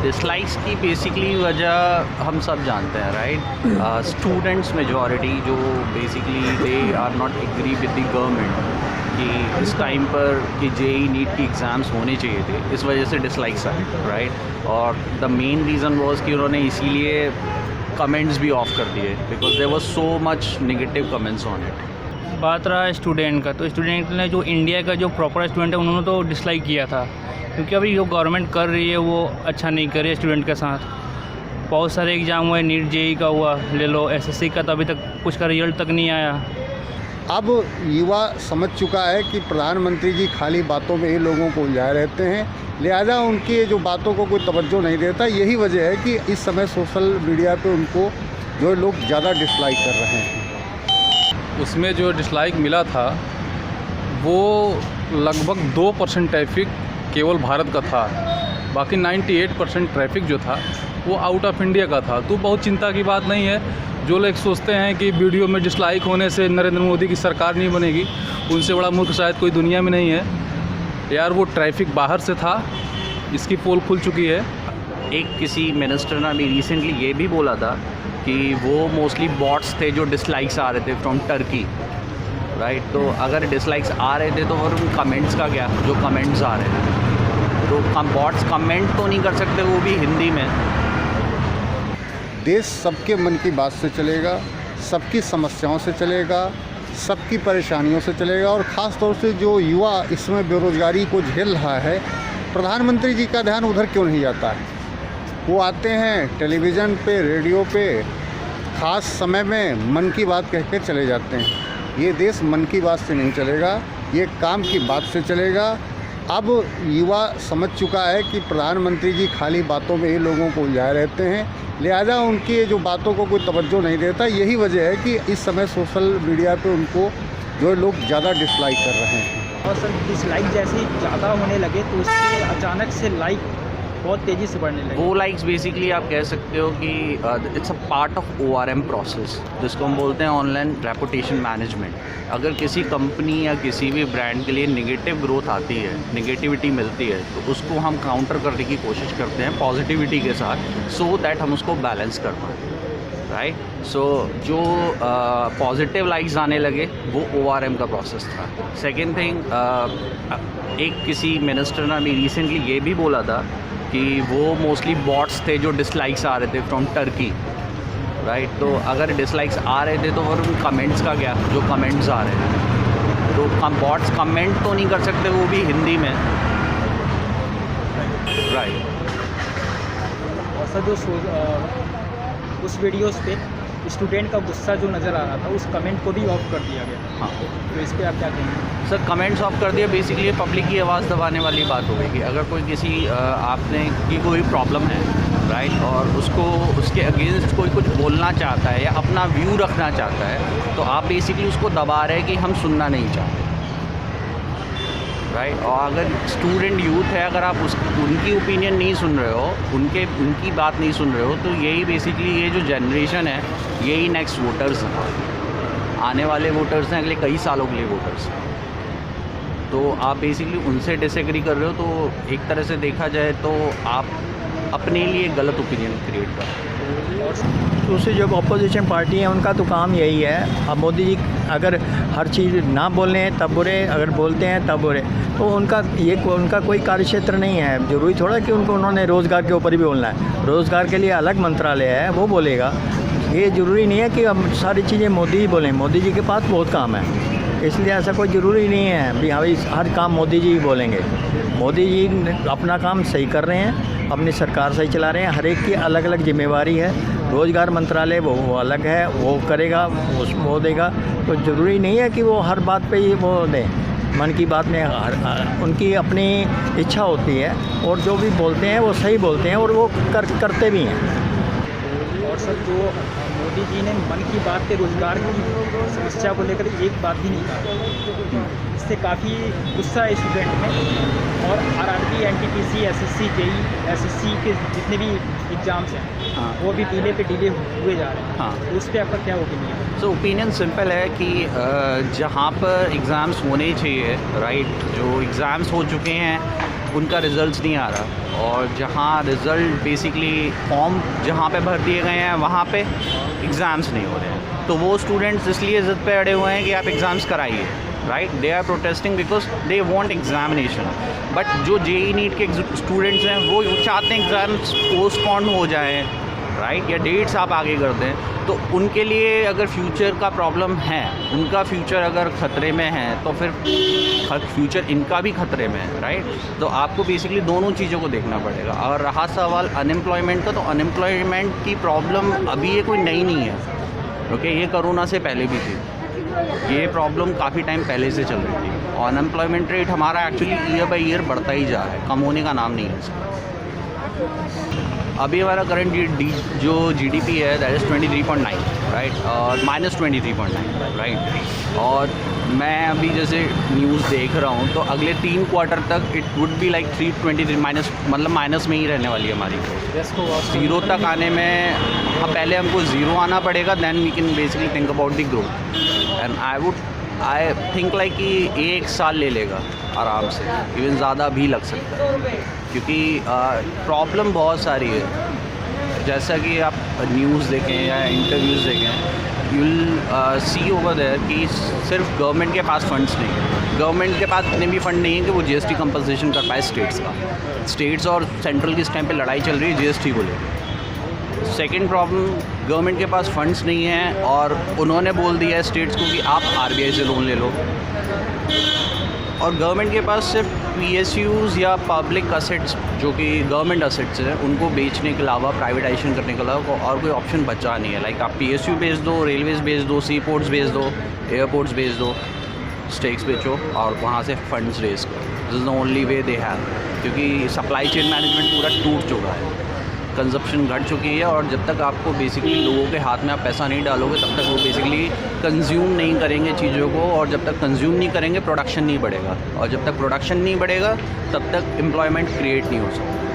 Dislikes की basically वजह हम सब जानते हैं, राइट। स्टूडेंट्स मेजॉरिटी जो basically they are not agree with the government कि इस टाइम पर कि जेई नीट की एग्ज़ाम्स होने चाहिए थे, इस वजह से डिसलाइक्स आए, राइट। और द मेन रीज़न वॉज कि उन्होंने इसीलिए कमेंट्स भी ऑफ कर दिए because there was so much negative comments on it. बात रहा है स्टूडेंट का, तो स्टूडेंट ने जो इंडिया का जो प्रॉपर स्टूडेंट है उन्होंने तो डिसलाइक किया था, क्योंकि अभी जो गवर्नमेंट कर रही है वो अच्छा नहीं कर रही है स्टूडेंट के साथ। बहुत सारे एग्ज़ाम हुए, नीट जेई का हुआ ले लो, एसएससी का तो अभी तक कुछ का रिजल्ट तक नहीं आया। अब युवा समझ चुका है कि प्रधानमंत्री जी खाली बातों में ही लोगों को उलझाए रहते हैं, लिहाजा उनकी जो बातों को कोई तवज्जो नहीं देता। यही वजह है कि इस समय सोशल मीडिया पे उनको जो लोग ज़्यादा डिसलाइक कर रहे हैं। उसमें जो डिसलाइक मिला था वो लगभग 2% ट्रैफिक केवल भारत का था, बाकी 98% ट्रैफिक जो था वो आउट ऑफ इंडिया का था। तो बहुत चिंता की बात नहीं है। जो लोग सोचते हैं कि वीडियो में डिसलाइक होने से नरेंद्र मोदी की सरकार नहीं बनेगी, उनसे बड़ा मूर्ख शायद कोई दुनिया में नहीं है यार। वो ट्रैफिक बाहर से था, इसकी पोल खुल चुकी है। एक किसी मिनिस्टर ने अभी रिसेंटली ये भी बोला था कि वो मोस्टली बॉट्स थे जो डिसलाइक्स आ रहे थे फ्रॉम टर्की, राइट। तो अगर डिसलाइक्स आ रहे थे तो और उन कमेंट्स का क्या, जो कमेंट्स आ रहे हैं तो बॉट्स कमेंट तो नहीं कर सकते, वो भी हिंदी में। देश सबके मन की बात से चलेगा, सबकी समस्याओं से चलेगा, सबकी परेशानियों से चलेगा। और ख़ास तौर से जो युवा इस समय बेरोज़गारी को झेल रहा है, प्रधानमंत्री जी का ध्यान उधर क्यों नहीं जाता है। वो आते हैं टेलीविज़न पे, रेडियो पे, ख़ास समय में मन की बात कह के चले जाते हैं। ये देश मन की बात से नहीं चलेगा, ये काम की बात से चलेगा। अब युवा समझ चुका है कि प्रधानमंत्री जी खाली बातों में ही लोगों को उलझाए रहते हैं, लिहाजा उनकी जो बातों को कोई तवज्जो नहीं देता। यही वजह है कि इस समय सोशल मीडिया पे उनको जो लोग ज़्यादा डिसलाइक कर रहे हैं। और सर डिसलाइक जैसे ही ज़्यादा होने लगे तो उसके अचानक से लाइक बहुत तेज़ी से बढ़ने लगे। वो लाइक्स बेसिकली आप कह सकते हो कि it's a part of ORM process, जिसको हम बोलते हैं ऑनलाइन रेपुटेशन मैनेजमेंट। अगर किसी कंपनी या किसी भी ब्रांड के लिए नेगेटिव ग्रोथ आती है, नेगेटिविटी मिलती है, तो उसको हम काउंटर करने की कोशिश करते हैं पॉजिटिविटी के साथ, सो दैट हम उसको बैलेंस कर पाएँ, राइट। सो जो पॉजिटिव लाइक्स आने लगे वो ORM का प्रोसेस था। सेकेंड थिंग, एक किसी मिनिस्टर ने अभी रिसेंटली ये भी बोला था कि वो मोस्टली बॉट्स थे जो डिसलाइक्स आ रहे थे फ्रॉम टर्की, राइट। तो अगर डिसलाइक्स आ रहे थे तो और उन कमेंट्स का क्या, जो कमेंट्स आ रहे हैं तो बॉट्स कमेंट तो नहीं कर सकते, वो भी हिंदी में, राइट। और सर जो उस वीडियोस पे स्टूडेंट का गुस्सा जो नज़र आ रहा था, उस कमेंट को भी ऑफ कर दिया गया। हाँ, तो इस पर आप क्या कहेंगे? सर कमेंट्स ऑफ कर दिया, बेसिकली पब्लिक की आवाज़ दबाने वाली बात हो गई कि अगर कोई किसी आपने की कोई प्रॉब्लम है, राइट, और उसको उसके अगेंस्ट कोई कुछ बोलना चाहता है या अपना व्यू रखना चाहता है, तो आप बेसिकली उसको दबा रहे हैं कि हम सुनना नहीं चाहते, राइट। और अगर स्टूडेंट यूथ है, अगर आप उनकी ओपिनियन नहीं सुन रहे हो, उनकी बात नहीं सुन रहे हो, तो यही बेसिकली ये जो जनरेशन है, यही नेक्स्ट वोटर्स हैं, आने वाले वोटर्स हैं, अगले कई सालों के लिए वोटर्स हैं। तो आप बेसिकली उनसे डिसएग्री कर रहे हो, तो एक तरह से देखा जाए तो आप अपने लिए गलत ओपिनियन क्रिएट कर रहे हो। दूसरी जो अपोजिशन पार्टी है उनका तो काम यही है। अब मोदी जी अगर हर चीज़ ना बोलें तब बुरे, अगर बोलते हैं तब बुरे, तो उनका कोई कार्यक्षेत्र नहीं है। ज़रूरी थोड़ा कि उन्होंने रोज़गार के ऊपर भी बोलना है। रोज़गार के लिए अलग मंत्रालय है, वो बोलेगा। ये ज़रूरी नहीं है कि अब सारी चीज़ें मोदी ही बोलें। मोदी जी के पास बहुत काम है, इसलिए ऐसा कोई ज़रूरी नहीं है भी हाँ हर काम मोदी जी ही बोलेंगे। मोदी जी अपना काम सही कर रहे हैं, अपनी सरकार सही चला रहे हैं। हर एक की अलग अलग जिम्मेवारी है। रोज़गार मंत्रालय वो अलग है, वो करेगा, वो देगा। तो ज़रूरी नहीं है कि वो हर बात पे ही वो दें। मन की बात में उनकी अपनी इच्छा होती है, और जो भी बोलते हैं वो सही बोलते हैं, और वो करते भी हैं। और सर जो मोदी जी ने मन की बात पे रोज़गार की समस्या को लेकर एक बात भी नहीं कहा, इससे काफ़ी गुस्सा है स्टूडेंट में। और RRB, NTPC, SSC, JEE, SSC के जितने भी एग्ज़ाम्स हैं, हाँ, वो भी डिले पे डिले हुए जा रहे हैं। हाँ। तो उस पर आपका क्या ओपिनियन है? सो ओपिनियन सिंपल है कि जहाँ पर एग्ज़ाम्स होने चाहिए, राइट, जो एग्ज़ाम्स हो चुके हैं उनका रिज़ल्ट नहीं आ रहा, और जहाँ रिज़ल्ट बेसिकली फॉर्म जहाँ पे भर दिए गए हैं वहाँ पे एग्ज़ाम्स नहीं हो रहे हैं, तो वो स्टूडेंट्स इसलिए ज़िद पे अड़े हुए हैं कि आप एग्ज़ाम्स कराइए, right. They are protesting because they want examination. But जो जेई नीट के स्टूडेंट्स हैं वो चाहते हैं एग्ज़ाम्स पोस्टपोन हो जाएँ, राइट, या डेट्स आप आगे कर दें। तो उनके लिए अगर फ्यूचर का प्रॉब्लम है, उनका फ्यूचर अगर ख़तरे में है, तो फिर फ्यूचर इनका भी ख़तरे में है, राइट। तो आपको बेसिकली दोनों चीज़ों को देखना पड़ेगा। और रहा सवाल अनएम्प्लॉयमेंट का, तो अनएम्प्लॉयमेंट की प्रॉब्लम अभी ये कोई नई नहीं है, ओके। ये कोरोना से पहले भी थी, ये प्रॉब्लम काफ़ी टाइम पहले से चल रही थी। और अनएम्प्लॉयमेंट रेट हमारा एक्चुअली ईयर बाई ईयर बढ़ता ही जा रहा है, कम होने का नाम नहीं है इसका। अभी हमारा करंट जो जीडीपी है दैट इज़ 23.9, राइट, और -23.9, राइट। और मैं अभी जैसे न्यूज़ देख रहा हूँ तो अगले 3 क्वार्टर तक it would be like 323 minus, मतलब माइनस में ही रहने वाली है हमारी ग्रोथ। ज़ीरो तक आने में पहले हमको ज़ीरो आना पड़ेगा, then we can basically think about the growth. And I think like कि 1 साल ले लेगा आराम से, इवन ज़्यादा भी लग सकता है, क्योंकि प्रॉब्लम बहुत सारी है। जैसा कि आप न्यूज़ देखें या इंटरव्यूज़ देखें, you will see over there कि सिर्फ गवर्नमेंट के पास फंड्स नहीं है, गवर्नमेंट के पास इतने भी फंड नहीं है कि वो जीएसटी कंपनसेशन कर पाए स्टेट्स का। स्टेट्स और सेंट्रल की इस टाइम पे लड़ाई चल रही है जीएसटी को लेकर। सेकेंड प्रॉब्लम, गवर्नमेंट के पास फंड्स नहीं हैं और उन्होंने बोल दिया है स्टेट्स को कि आप आरबीआई से लोन ले लो, और गवर्नमेंट के पास सिर्फ पीएसयूज़ या पब्लिक असेट्स जो कि गवर्नमेंट असेट्स हैं उनको बेचने के अलावा, प्राइवेटाइजेशन करने के अलावा और कोई ऑप्शन बचा नहीं है। लाइक आप पीएसयू बेच दो, रेलवेज़ बेच दो, सी पोर्ट्स बेच दो, एयरपोर्ट्स बेच दो, स्टेक्स बेचो और वहाँ से फंड्स रेज करो। This is the only way they have, क्योंकि सप्लाई चेन मैनेजमेंट पूरा टूट चुका है, कंजप्शन घट चुकी है। और जब तक आपको बेसिकली लोगों के हाथ में आप पैसा नहीं डालोगे तब तक वो बेसिकली कंज्यूम नहीं करेंगे चीज़ों को, और जब तक कंज्यूम नहीं करेंगे प्रोडक्शन नहीं बढ़ेगा, और जब तक प्रोडक्शन नहीं बढ़ेगा तब तक एम्प्लॉयमेंट क्रिएट नहीं हो सकता।